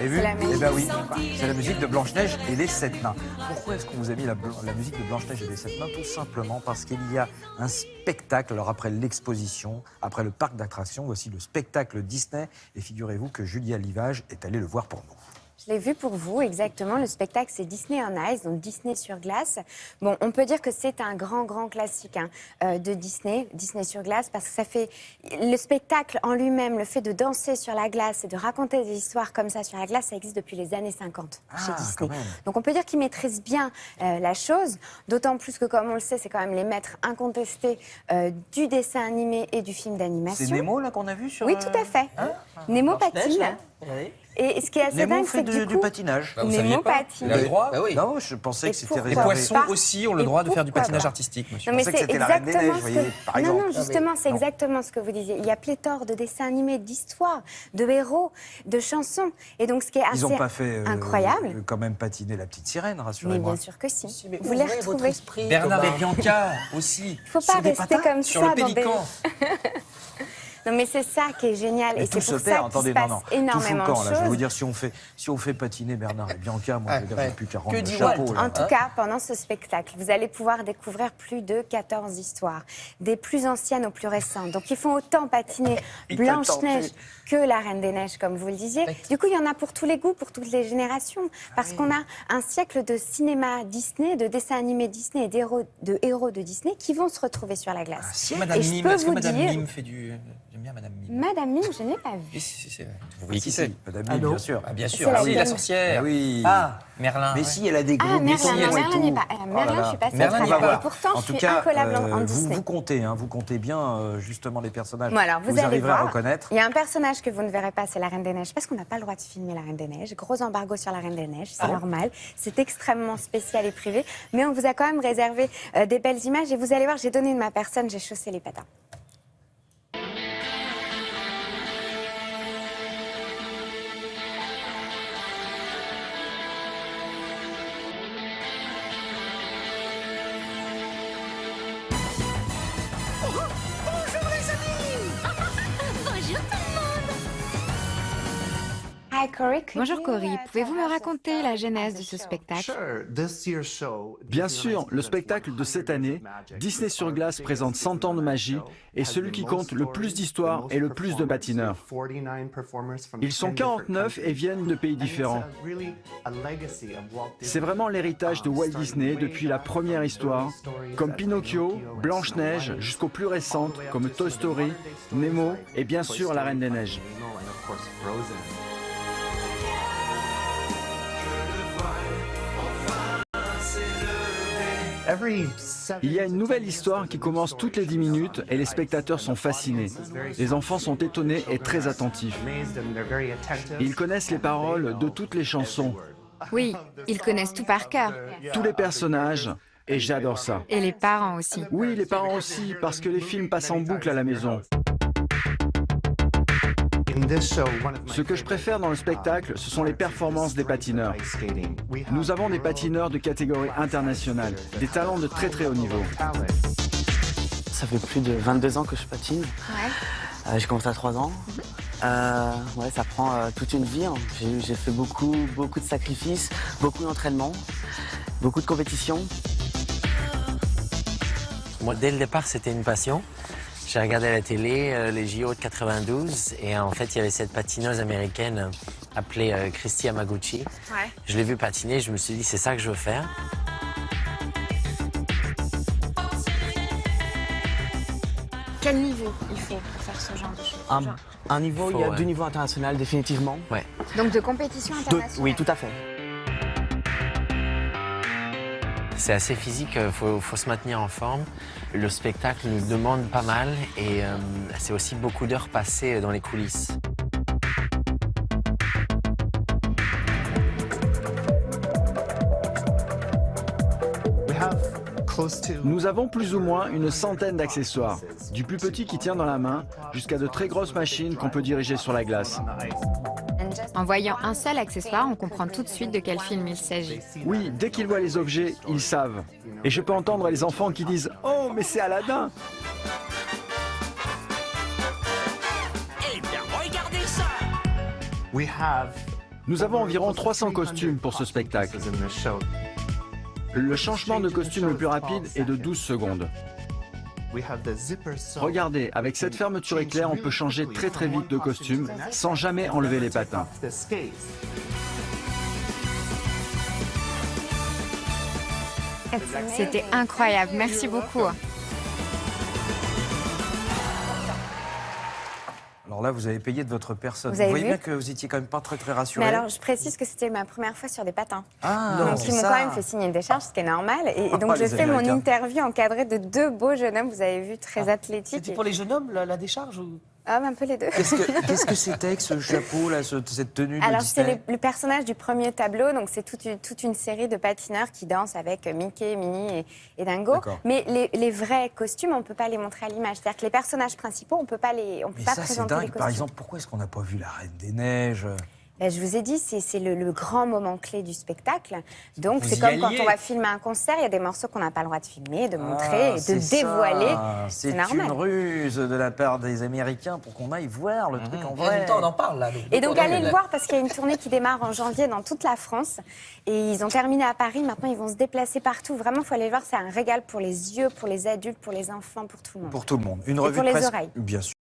avez vu? C'est la Eh musique ben oui, du sang, quoi. c'est la musique de Blanche-Neige et les Sept Nains. Pourquoi est-ce qu'on vous a mis la musique de Blanche-Neige et les Sept Nains? Tout simplement parce qu'il y a un spectacle. Alors après l'exposition, après le parc d'attractions, voici le spectacle Disney. Et figurez-vous que Julia Livage est allée le voir pour nous. Je l'ai vu pour vous, exactement. Le spectacle, c'est Disney on Ice, donc Disney sur glace. Bon, on peut dire que c'est un grand classique de Disney, Disney sur glace, parce que ça fait... Le spectacle en lui-même, le fait de danser sur la glace et de raconter des histoires comme ça sur la glace, ça existe depuis les années 50 chez Disney. Quand même. Donc on peut dire qu'ils maîtrisent bien la chose, d'autant plus que, comme on le sait, c'est quand même les maîtres incontestés du dessin animé et du film d'animation. C'est Nemo là qu'on a vu sur... Oui, tout à fait. Nemo patine. Et ce qui est assez Nemo dingue, fait c'est que du patinage. Bah, vous Nemo saviez pas? patine. Il a le droit? Bah oui. Non, je pensais que Et c'était pourquoi Les réservé. poissons pas aussi ont le Et droit de faire du pourquoi patinage pas artistique, monsieur. Non, mais pensais que c'est c'était la Reine des exactement Neiges, ce voyez, que... par Non, exemple. non, justement, c'est Non. exactement ce que vous disiez. Il y a pléthore de dessins animés, d'histoires, de héros, de chansons. Et donc, ce qui est assez Ils n'ont pas fait incroyable. quand même patiner la petite sirène, Mais rassurez-moi. bien sûr que si. Mais Vous les ouvrez votre retrouvez. esprit, Bernard Thomas. et Bianca aussi. Il ne faut pas rester comme sur ça le dans des... pélican. Non, mais c'est ça qui est génial. Mais Et tout c'est se pour perd, ça qu'il se attendez, passe tout fout énormément le camp, de là. Je vais vous choses. dire, si on fait patiner Bernard et Bianca, moi, je veux dire, j'ai plus qu'à rendre Que le dit chapeau. Walt, là. En tout cas, pendant ce spectacle, vous allez pouvoir découvrir plus de 14 histoires, des plus anciennes aux plus récentes. Donc, ils font autant patiner Il t'a Blanche-Neige tenté. que la Reine des Neiges, comme vous le disiez. Du coup, il y en a pour tous les goûts, pour toutes les générations. Parce qu'on a un siècle de cinéma Disney, de dessins animés Disney et de héros de Disney qui vont se retrouver sur la glace. Madame Et je Mime, peux est-ce que vous Madame dire- Mime fait du... J'aime bien Madame Mime. Madame Mime, je ne l'ai pas Oui, vue. Vous voyez qui Si, c'est? si, Madame Ah Mime, non. bien sûr. Ah, bien C'est sûr, la ah oui, la reine. sorcière. Ah oui. Ah, Merlin. Mais ouais. si, elle a des Ah, gros boutons et Merlin tout. n'est pas... Oh là Merlin, là. je suis passée Merlin à n'est travers. pas là. Et pourtant, En je tout suis cas, incollable en vous Disney. vous comptez bien justement les personnages. Bon, alors, vous allez arriverez à voir, reconnaître. il y a un personnage que vous ne verrez pas, c'est la Reine des Neiges, parce qu'on n'a pas le droit de filmer la Reine des Neiges. Gros embargo sur la Reine des Neiges, c'est normal. C'est extrêmement spécial et privé. Mais on vous a quand même réservé des belles images. Et vous allez voir, j'ai donné de ma personne, j'ai chaussé les patins. Hi, Corey. Bonjour Cory, pouvez-vous me raconter la genèse de ce spectacle? Bien sûr, le spectacle de cette année, Disney sur glace présente 100 ans de magie et celui qui compte le plus d'histoires et le plus de patineurs. Ils sont 49 et viennent de pays différents. C'est vraiment l'héritage de Walt Disney depuis la première histoire, comme Pinocchio, Blanche-Neige, jusqu'aux plus récentes comme Toy Story, Nemo et bien sûr la Reine des Neiges. Il y a une nouvelle histoire qui commence toutes les 10 minutes et les spectateurs sont fascinés. Les enfants sont étonnés et très attentifs. Ils connaissent les paroles de toutes les chansons, Oui, ils connaissent tout par cœur. tous les personnages, et j'adore ça. Et les parents aussi. Oui, les parents aussi, parce que les films passent en boucle à la maison. Ce que je préfère dans le spectacle, ce sont les performances des patineurs. Nous avons des patineurs de catégorie internationale, des talents de très très haut niveau. Ça fait plus de 22 ans que je patine. Ouais. J'ai commencé à 3 ans. Ouais, ça prend toute une vie. Hein. J'ai fait beaucoup de sacrifices, beaucoup d'entraînement, beaucoup de compétitions. Moi, dès le départ, c'était une passion. J'ai regardé à la télé les JO de 92 et en fait, il y avait cette patineuse américaine appelée Christy Yamaguchi. Ouais. Je l'ai vue patiner, je me suis dit, c'est ça que je veux faire. Quel niveau il faut pour faire ce genre de choses? Un niveau, il y a ouais. du niveau international définitivement. Ouais. Donc de compétition internationale. Oui, tout à fait. C'est assez physique, faut se maintenir en forme. Le spectacle nous demande pas mal et c'est aussi beaucoup d'heures passées dans les coulisses. Nous avons plus ou moins une centaine d'accessoires, du plus petit qui tient dans la main jusqu'à de très grosses machines qu'on peut diriger sur la glace. En voyant un seul accessoire, on comprend tout de suite de quel film il s'agit. Oui, dès qu'ils voient les objets, ils savent. Et je peux entendre les enfants qui disent « Oh, mais c'est Aladdin !» Nous avons environ 300 costumes pour ce spectacle. Le changement de costume le plus rapide est de 12 secondes. Regardez, avec cette fermeture éclair, on peut changer très vite de costume sans jamais enlever les patins. C'était incroyable, merci beaucoup. Alors là, vous avez payé de votre personne. Vous Vous avez voyez vu bien que vous étiez quand même pas très rassuré. Mais alors, je précise que c'était ma première fois sur des patins. Ah, Donc, c'est ils m'ont ça. quand même fait signer une décharge, ce qui est normal. Et donc, Oh, je les fais mon Américains. interview encadrée de 2 beaux jeunes hommes, vous avez vu, très athlétiques. C'était pour les jeunes hommes, la décharge ou... Ah, un peu les deux. Qu'est-ce que c'était que ce chapeau, là, cette tenue de Alors, Disney? c'est le personnage du premier tableau, donc c'est toute une série de patineurs qui dansent avec Mickey, Minnie et Dingo. D'accord. Mais les vrais costumes, on ne peut pas les montrer à l'image. C'est-à-dire que les personnages principaux, on ne peut pas Mais ça, c'est présenter les dingue. costumes. Par exemple, pourquoi est-ce qu'on n'a pas vu la Reine des Neiges? Ben, je vous ai dit, c'est le grand moment clé du spectacle. Donc, Vous c'est y comme quand alliez. on va filmer un concert, il y a des morceaux qu'on n'a pas le droit de filmer, de montrer, Ah, et c'est de ça. dévoiler. C'est C'est une normal. ruse de la part des Américains pour qu'on aille voir le truc en Et en même vrai. temps, on en parle là. Et donc, allez le voir parce qu'il y a une tournée qui démarre en janvier dans toute la France. Et ils ont terminé à Paris. Maintenant, ils vont se déplacer partout. Vraiment, il faut aller le voir. C'est un régal pour les yeux, pour les adultes, pour les enfants, pour tout le monde. Pour tout le monde. Une Et revue pour de les presse, oreilles. bien sûr.